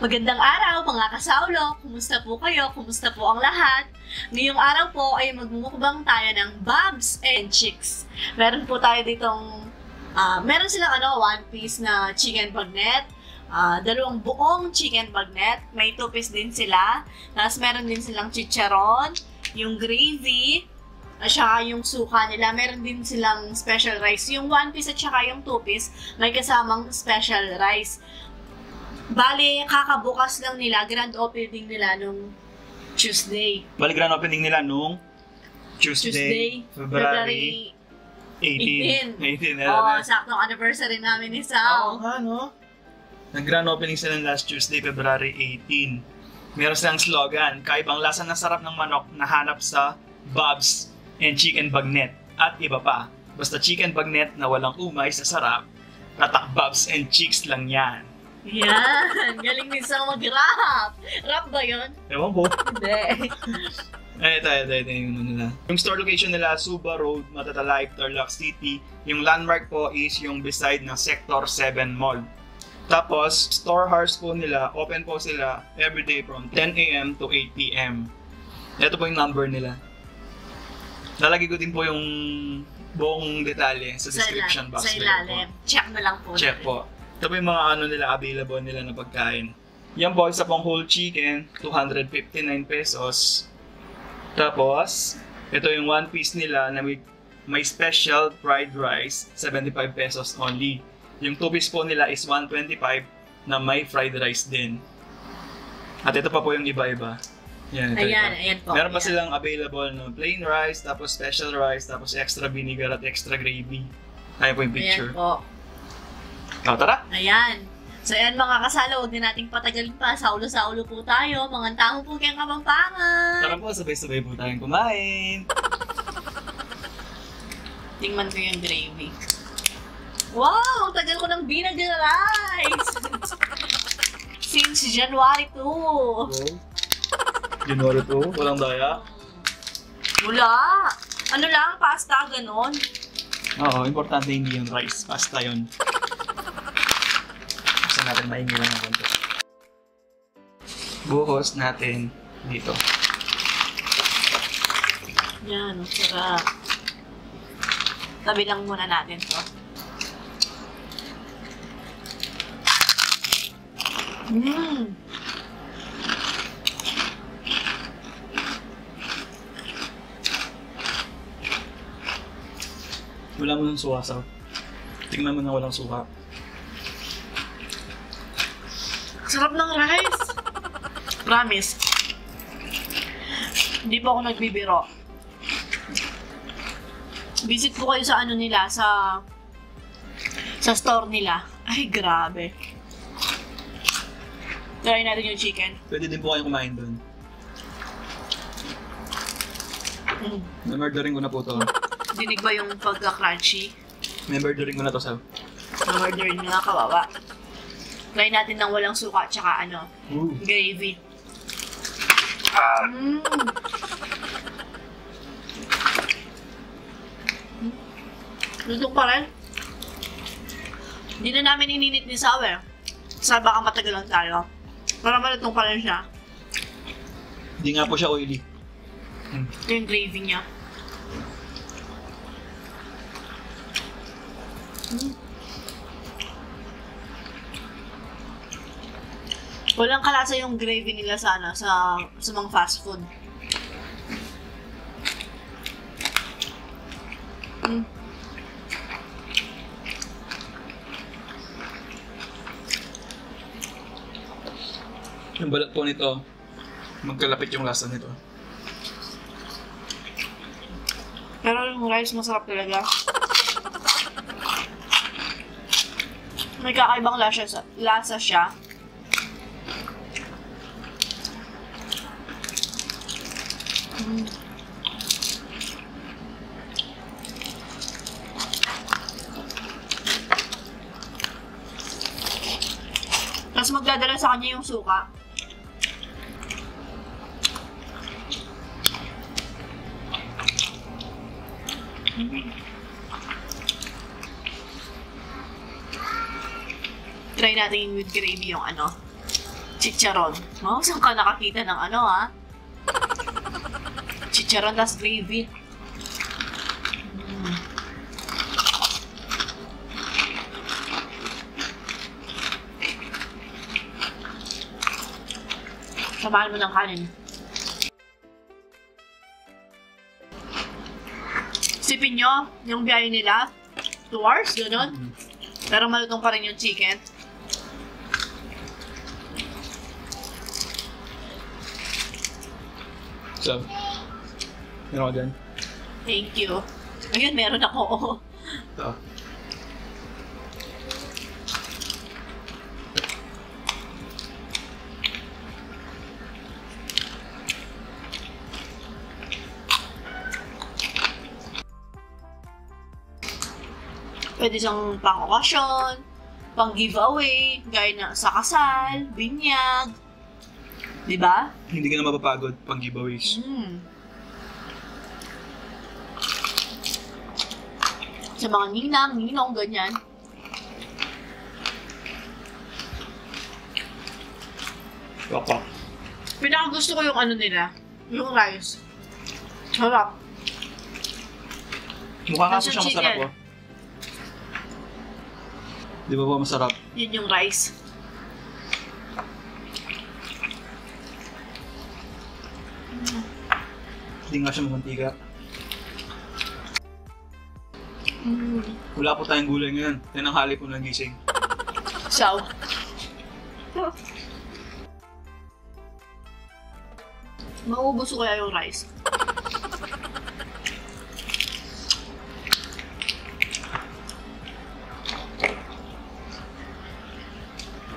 Magandang araw mga kasaulo! Kumusta po kayo? Kumusta po ang lahat? Ngayong araw po ay magmumukbang tayo ng Bobs and Chicks. Meron po tayo ditong, meron silang one piece na chicken bagnet, dalawang buong chicken bagnet, may 2 piece din sila, tapos meron din silang chicharon, yung gravy, at saka yung suka nila, meron din silang special rice. Yung 1 piece at saka yung 2 piece, may kasamang special rice. Bale, kakabukas lang nila, grand opening nila nung Tuesday. Bale, grand opening nila nung Tuesday, February 18. Saktong anniversary namin ni Sao. Oo nga, no? Nag-grand opening sila last Tuesday, February 18. Meron silang slogan, kaibang lasa ng sarap ng manok na hanap sa Bobs and Chicken Bagnet at iba pa. Basta chicken bagnet na walang umay sa sarap, tatak Bobs and Chicks lang yan. Yan! Galing din sa mag-rap! Rap ba yun? Ewan ko. Hindi. Ito yung ano nila. Yung store location nila, Suba Road, Matatalay, Tarlac City. Yung landmark po is yung beside ng Sector 7 Mall. Tapos, store hours po nila, open po sila everyday from 10 a.m. to 8 p.m. Ito po yung number nila. Lalagay ko din po yung buong detalye sa description box. Sa ilalim. Check na lang po. Check po. Ito po yung mga nila, available nila na pagkain. Yan po, isa pong whole chicken, 259 pesos. Tapos, ito yung 1 piece nila na may special fried rice, 75 pesos only. Yung 2 piece po nila is 125 na may fried rice din. At ito pa po yung iba-iba. Yan, ayan po. Meron pa silang available no plain rice, tapos special rice, tapos extra vinegar at extra gravy. Ayan po yung picture. Ayan po. Tara! Ayan. So ayan mga kasalo, huwag na nating patagalin pa. Saulo-saulo po tayo. Mga tao po kayang Kapampangan. Tara po, sabay-sabay po tayong kumain. Tingnan ko yung gravy. Wow! Tagal ko ng binag-rice! Since January 2. Oh. January 2? Walang daya? Wala! Ano lang, pasta, ganon. Oo, importante hindi yung rice. Pasta yun. Basta natin mahingilan ng konti. Buhos natin dito. Yan, sarap. Tabi lang muna natin to. Wala mo ng suha, Sao. Tingnan mo na walang suha. Sarap ng rice! Promise. Hindi po ako nagbibiro. Visit po kayo sa ano nila, sa store nila. Ay, grabe. Try natin yung chicken. Pwede din po kayong kumain doon. Memorderin ko na po to. Dinig ba yung pagka-crunchy? Memorderin ko na to, Sao. Memorderin nyo nga, kawawa. Try natin ng walang suka tsaka gravy. Lutok pa rin. Hindi na namin ininit ni Sao. Sa baka matagalan tayo. Para malutong pa rin siya. Hindi nga po siya oily. Ito yung gravy niya. Walang kalasa yung gravy nila sana sa mga fast food. Yung balat po nito, magkalapit yung lasa nito. Pero yung rice masarap talaga. May kakaibang lasa siya. Tapos magdadala sa kanya yung suka. Try natin with gravy yung ano. Chicharon. Oh, saan ka nakakita ng ano, ha? Chicharon tas gravy. Samahan mo ng kanin. Sipin nyo, yung biyahe nila, 2 hours, gano'n. Pero malutong pa rin yung chicken. So, meron ka dyan? Thank you. Ayun, meron ako. Ito. Pwede siyang pang-okasyon, pang-giveaway, gaya na sa kasal, binyag. Diba? Hindi ka na mapapagod pang giveaways. Sa mga ninang, ninong, ganyan. Waka. Pinakagusto ko yung ano nila, yung rice. Sarap. Mukha nga po Tapos siyang yung masarap, chicken. oh. Di ba po masarap? Yun yung rice. Hindi nga siya mamantika. Wala po tayong gulay ngayon. Yan ang hali po ng gising. So, maubos ko kaya yung rice.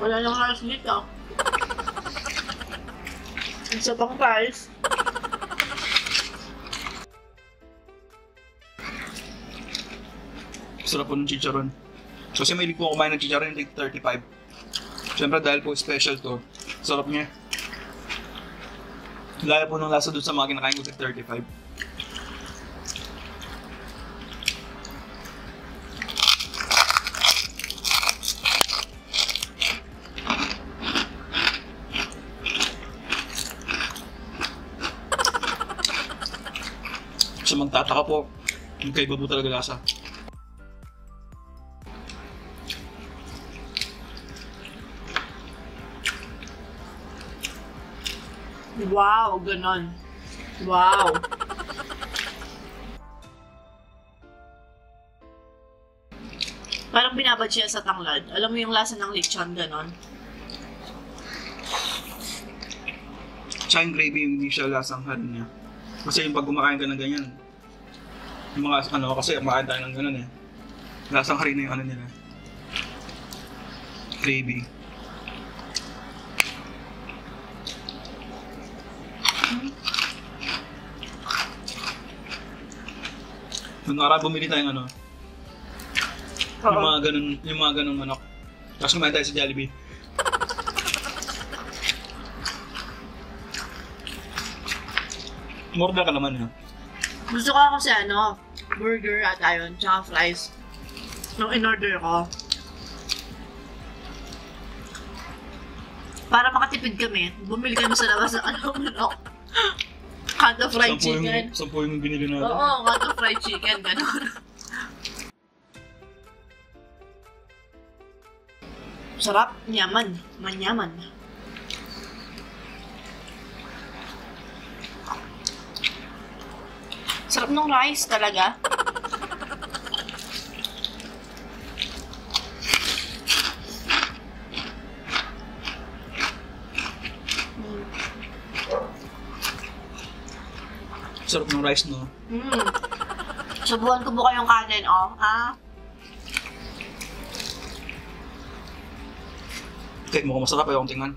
Wala nang rice dito. Isa pang rice. Sarap po ng chicharon. Kasi may po kumain ng chicharon yung 35. Siyempre dahil po special to, sarap niya. Laya po ng lasa doon sa mga kinakain ko 35. So magtataka po, magkaiba po talaga lasa. Wow, ganon. Wow. Parang binabad siya sa tanglad. Alam mo yung lasa ng lechon, ganon. Tsaka yung gravy yung hindi siya lasang harin niya. Kasi yung pag kumakain ka ng ganyan, yung mga ano, kasi kumakain tayo ng ganun eh. Lasang harin na yung ano nila. Gravy. Nung araw bumili tayong ano, yung mga ganun manok. Tapos kumain tayo sa Jollibee. Murda ka naman ha. Gusto ko kasi ano, burger at ayun, tsaka fries. Nung in-order ko. Para makatipid kami, bumili kami sa labas ng ano, manok. Kanto fried chicken. 10 yung binili natin. Oo, kanto fried chicken, gano'n. Sarap, yaman, manyaman. Sarap ng rice talaga. Sarap ng rice, no? Subukan ko po kayong kanin, oh. Ha? Kahit mukhang masarap, ayaw kong tingnan.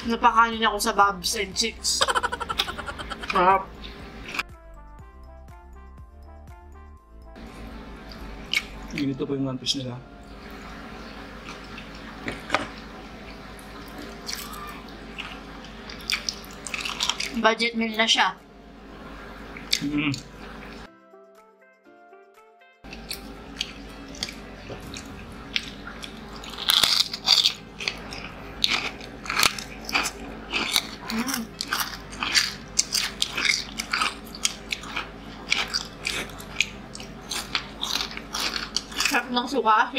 Napakanin ako sa Bob's and Chicks. Sarap. Ganito po yung one piece nila. Budget meal na siya. Sarap ng suka.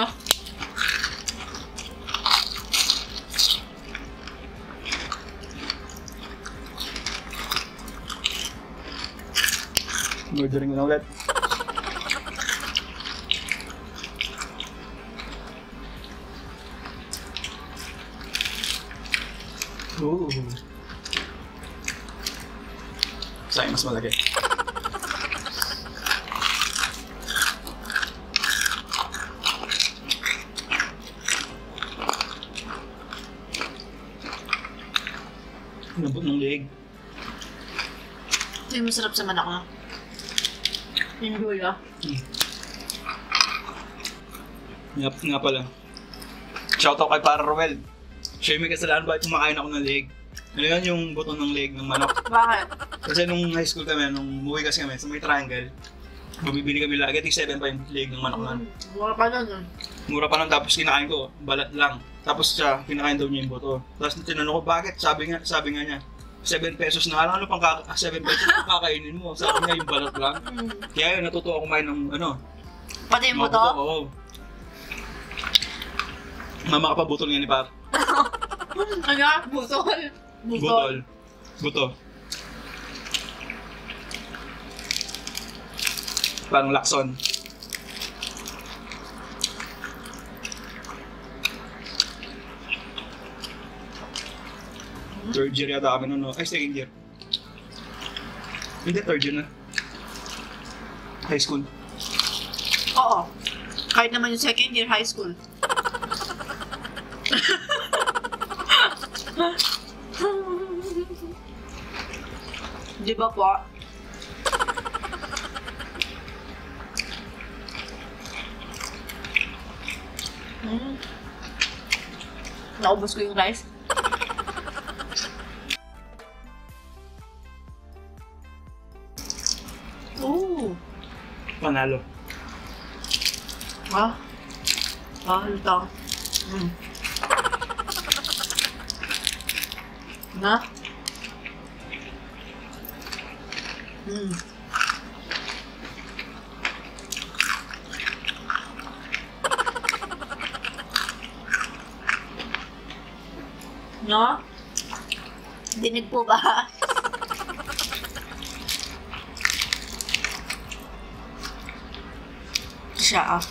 Ah. Ordering na ulit. Ooh. Sa'yo mas malaki. Nabot ng leg. Ito yung masarap sa manak na. Enjoy ah. Nga pala. Shoutout kay Para Roel. Siya yung may kasalanan bakit kumakain ako ng leg. Ano yan yung buto ng leg ng manok? Bakit? Kasi nung high school kami, nung umuwi kasi kami sa may triangle, bumibili kami lagi, tig-7 pa yung leg ng manok man. Mura pa nun. Mura pa nun, tapos kinakain ko, balat lang. Tapos siya, kinakain daw niya yung buto. Tapos tinanong ko, bakit? Sabi nga niya, 7 pesos na, ano pang 7 pesos na kakainin mo? Sabi niya, yung balat lang. Kaya yun, natuto ako kumain ng Pati yung buto? Oo. Mama ka pa butol nga ni Par. Ano? Butol? Butol. Buto. Parang lakson. Third year yata kami nun, no? Ay, second year. Hindi, third year na. High school. Oo. Kahit naman yung second year high school. Di ba po? Naubos ko yung rice. Ooh. Panalo. Ah. Ito. Na? No? Dinig po ba? Siya.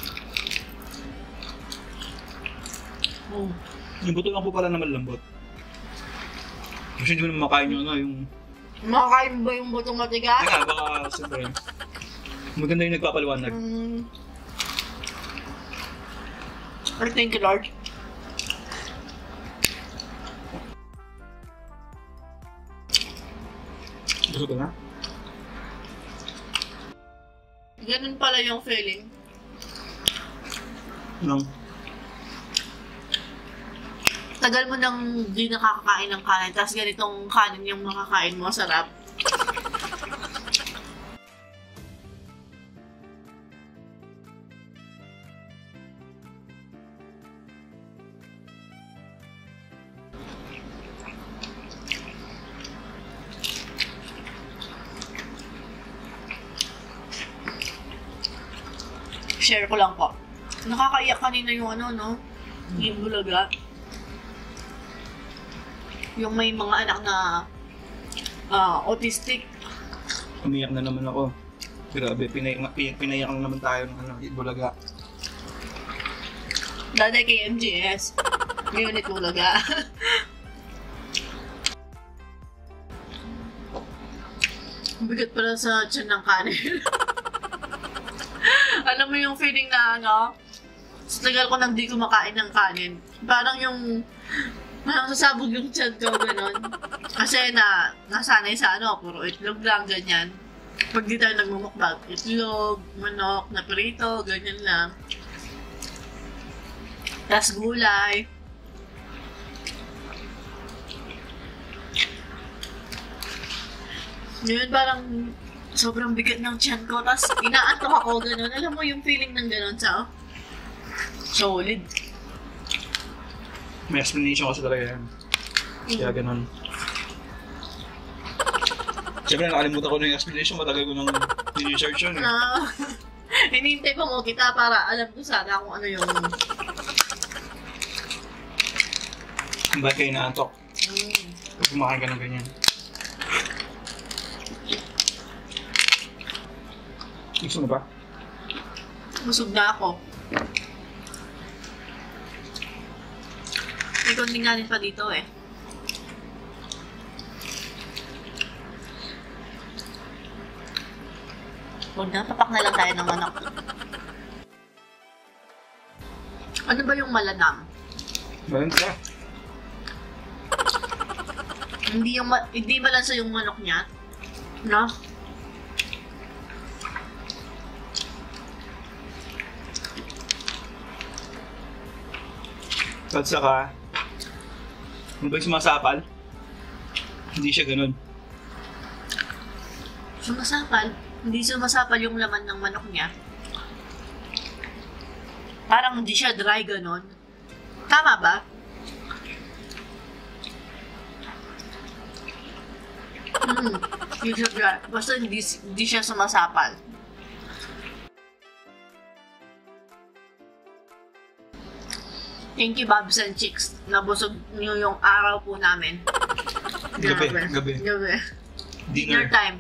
Yung buto lang po pala naman lambot. Kasi hindi mo naman makain yung Makakain ba yung butong matigas? Teka, baka siyempre. Maganda yung nagpapaliwanag. Thank you, Lord. Gusto ko na? Ganun pala yung feeling. Nang? Tagal mo nang di nakakakain ng kanin, tapos ganitong kanin yung makakain mo, sarap. Share ko lang po. Nakakaiyak kanina yung no? Yung bulaga. Yung may mga anak na autistic. Umiyak na naman ako. Grabe, pinayak na naman tayo ng bulaga. Dati kay MGS. Ngayon ito bulaga. Bigat pala sa tiyan ng kanin. Alam mo yung feeling na sa tagal ko nang di kumakain ng kanin. Parang sasabog yung tiyan ko, gano'n. Kasi nasanay sa puro itlog lang, ganyan. Pag di tayo nagmumukbang, itlog, manok, na prito, ganyan lang. Tas gulay. Ngayon parang sobrang bigat ng tiyan ko, tas inaantok ako, gano'n. Alam mo yung feeling ng gano'n sa solid. May explanation kasi talaga yan. Kaya ganun. Siyempre nakalimutan ko na yung explanation, matagal ko nang research yun. Hinihintay pa mo kita para alam ko sana kung ano yung... Ba't kayo naantok? Pag kumakain ka ng ganyan. Gusto mo ba? Busog na ako. May konting ganin pa dito eh. Huwag na, papak na lang tayo ng manok. Ano ba yung malanam? Ganun ka. Hindi malansa yung manok niya. No? At saka, kung ba'y sumasapal, hindi siya ganun. Sumasapal? Hindi sumasapal yung laman ng manok niya. Parang hindi siya dry ganun. Tama ba? Hindi siya dry. Basta hindi siya sumasapal. Thank you, Bobs and Chicks. Nabusog niyo yung araw po namin. Gabi. Dinner time.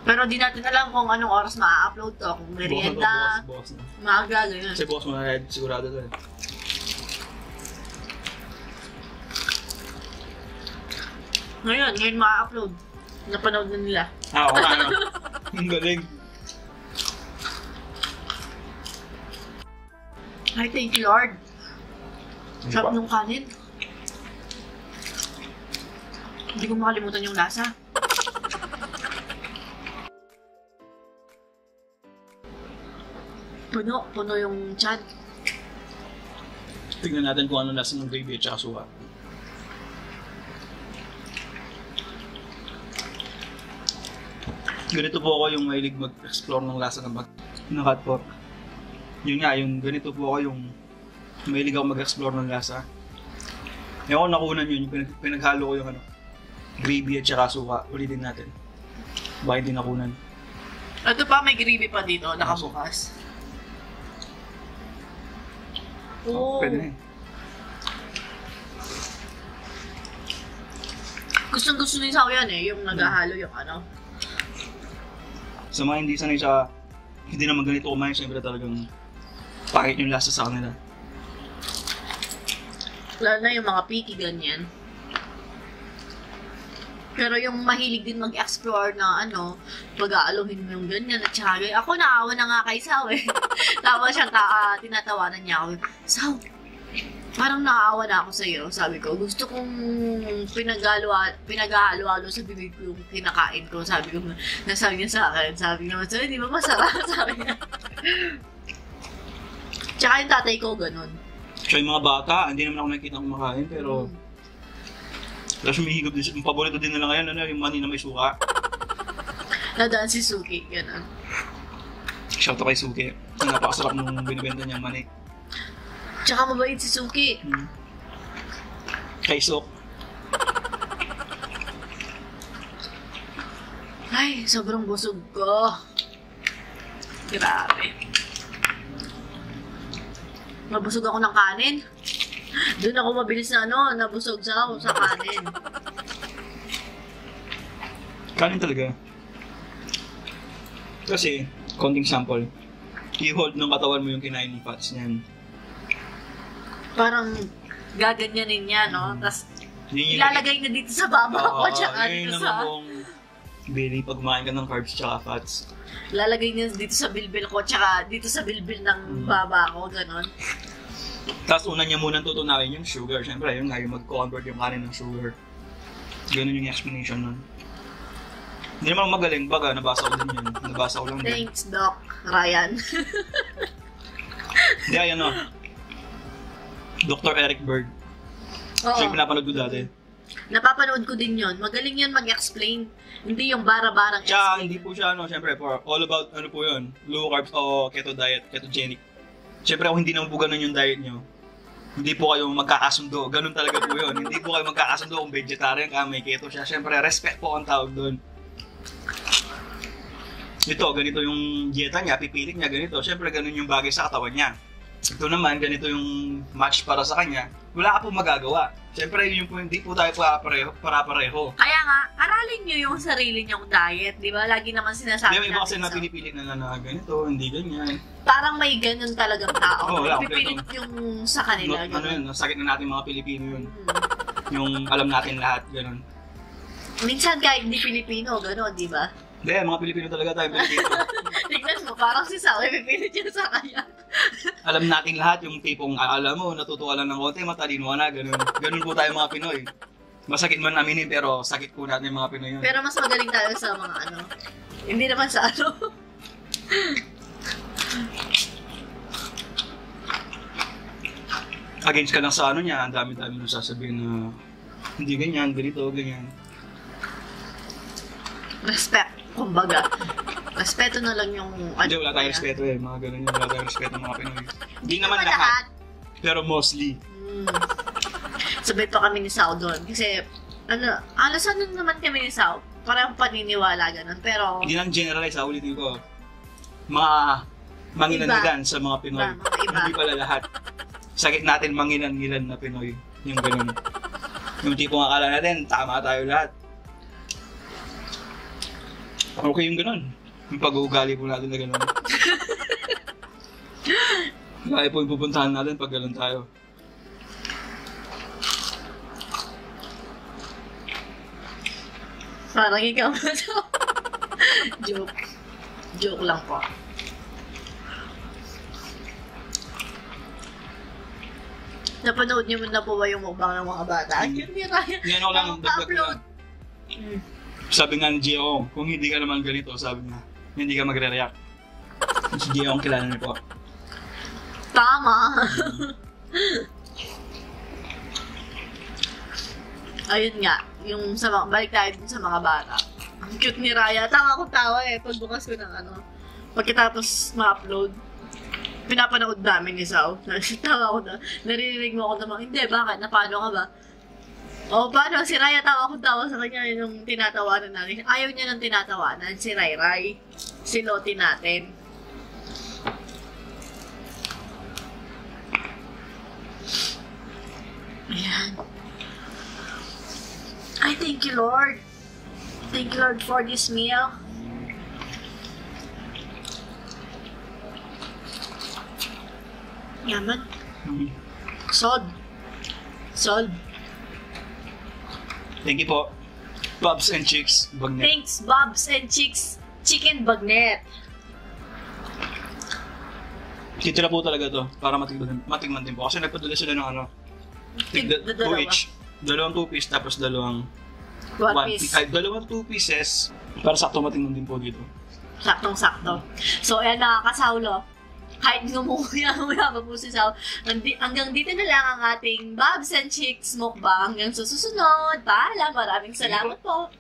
Pero di natin alam kung anong oras ma-upload to. Kung merienda, boss na. maaga, ganyan. Kasi boss mo na red, sigurado to eh. Ngayon ma-upload. Napanood na nila. Oo nga, ano. Ang galing. Ay, thank you, Lord. Sarap ng kanin. Hindi ko makalimutan yung lasa. Puno yung tiyan. Tingnan natin kung ano lasa ng gravy at saka suka. Ganito po ako yung mahilig mag-explore ng lasa ng cut pork. Yun nga, yung ganito po ako yung mahilig ako mag-explore ng lasa. Yung ako nakunan yun, yung pinaghalo ko yung gravy at saka suka. Ulitin natin. Baka hindi nakunan. Ito pa, may gravy pa dito, nakabukas. Oh. Pwede na eh. Gustong-gusto ni Sao yan eh, yung naghahalo yung Sa mga hindi sanay sa hindi naman ganito kumain, siyempre talagang pakit yung lasa sa kanila. Lalo na yung mga picky ganyan. Pero yung mahilig din mag-explore na pag-aaluhin mo yung ganyan at saka ako naawa na nga kay Sao eh. Tawa siya, tinatawanan niya ako. Sao, parang naawa na ako sa'yo. Sabi ko, gusto kong pinag-halo-halo sa bibig ko yung kinakain ko. Sabi niya sa akin. Sabi niya, di ba masarap? Sabi niya. Tsaka yung tatay ko, ganun. Siya yung mga bata, hindi naman ako nakikita kumakain, pero tapos humihigop din. Yung paborito din nila ngayon, yung mani na may suka. Nadaan si Suki, gano'n. Shout out kay Suki. Napakasarap nung binibenta niyang mani. Tsaka mabait si Suki. Kay Sok. Ay, sobrang busog ko. Grabe. Nabusog ako ng kanin. Doon ako mabilis na nabusog ako sa kanin. Kanin talaga. Kasi, konting sample. I-hold ng katawan mo yung kinain ng fats niyan. Parang gaganyanin niya, Tapos ilalagay na dito sa baba ko, tsaka dito sa... Billy, pag kumain ka ng carbs tsaka fats. Lalagay niya dito sa bilbil ko, tsaka dito sa bilbil ng baba ko, gano'n. Tapos una niya munang tutunawin yung sugar. Siyempre, yun nga, yung mag-convert yung kanin ng sugar. Ganun yung explanation nun. Hindi naman magaling, baga, nabasa ko din yun. Nabasa ko lang din. Thanks, Doc Ryan. Hindi, ayan Dr. Eric Berg. Oo. Siya yung pinapanood ko dati. Napapanood ko din yun. Magaling yun mag-explain. Hindi yung bara-barang Tsaka, explain. hindi po siya, siyempre, for all about, po yun, low carbs o keto diet, ketogenic. Siyempre, kung hindi naman po ganun yung diet nyo, hindi po kayo magkakasundo. Ganun talaga po yun. Hindi po kayo magkakasundo kung vegetarian ka, may keto siya. Siyempre, respect po ang tawag doon. Ito, ganito yung dieta niya, pipilit niya ganito. Siyempre, ganun yung bagay sa katawan niya. Ito naman, ganito yung match para sa kanya. Wala ka po magagawa. Siyempre, yun po, hindi po tayo para-pareho. Kaya nga, aralin nyo yung sarili nyong diet, di ba? Lagi naman sinasabi Hindi, may iba kasi na pinipilit na ganito, hindi ganyan. Parang may ganun talagang tao. Oo, wala, Pipilit yung sa kanila. Ano yun, sakit na natin mga Pilipino yun. Yung alam natin lahat, ganun. Minsan kahit hindi Pilipino, gano'n, di ba? Hindi, mga Pilipino talaga tayo, Pilipino. Tignan mo, parang si Sawi, pipilit yun sa kanya. Alam natin lahat yung tipong, alam mo, natutuwa lang ng konti, matalino ka na, ganun. Ganun po tayo mga Pinoy. Masakit man aminin, pero sakit po natin yung mga Pinoy yun. Pero mas magaling tayo sa mga ano. Hindi naman sa ano. Against ka lang sa ano niya, ang dami-dami nung sasabihin na hindi ganyan, ganito, ganyan. Respect, kumbaga. Respeto na lang yung... Hindi, wala tayong respeto eh, mga ganun yun, wala tayong respeto mga Pinoy. Hindi naman naman lahat, pero mostly. Sabay pa kami ni Sao doon. Kasi, alas ano naman kami ni Sao. Parang paniniwala ganun. Pero... Hindi lang generalize, ulitin ko. Mga mangilan-ngilan sa mga Pinoy. Iba. Hindi pala lahat. Sakit natin mangilan-ngilan na Pinoy. Yung ganun. Yung tipong akala natin, tama tayo lahat. Okay yung ganun. Yung pag-uugali po natin na ganun. Kaya po yung pupuntahan natin pag ganun tayo. Parang ikaw na to. Joke. Joke lang po. Napanood niyo na po ba yung mukbang ng mga bata? Hindi kaya. Yan ako lang, dagdag ko lang. Mm. Sabi nga ni Gio, kung hindi ka naman ganito, sabi niya, hindi ka magre-react. Si Gio ang kilala niyo po. Tama. Ayun nga, yung sa mga, balik tayo dun sa mga bata. Ang cute ni Raya. Tawa ko tawa eh, pagbukas ko ng ano. Pagkatapos ma-upload, pinapanood namin ni Sao. Tawa ko na. Naririnig mo ako naman, hindi, bakit? Napano ka ba? O, paano? Si Raya, tawa ko tawa sa kanya yung tinatawanan namin. Ayaw niya ng tinatawanan, si Ray Ray. Si Loti natin. Ayan. I thank you, Lord. Thank you, Lord, for this meal. Yaman. Sod. Sod. Thank you po. Bobs and Chicks, Bagnet. Thanks, Bobs and Chicks Chicken Bagnet. Titira po talaga to para matigman din po. Kasi nagpadala sila ng ano, two each. Dalawang 2-piece tapos dalawang One piece. Ay, dalawang 2 pieces para sakto matingnan din po dito. Saktong-sakto. So, ayan mga kasawlo. Kahit ngumuya pa po si Sao. Hanggang dito na lang ang ating Bobs and Chicks mukbang. Hanggang sa susunod. Paalam. Maraming salamat po.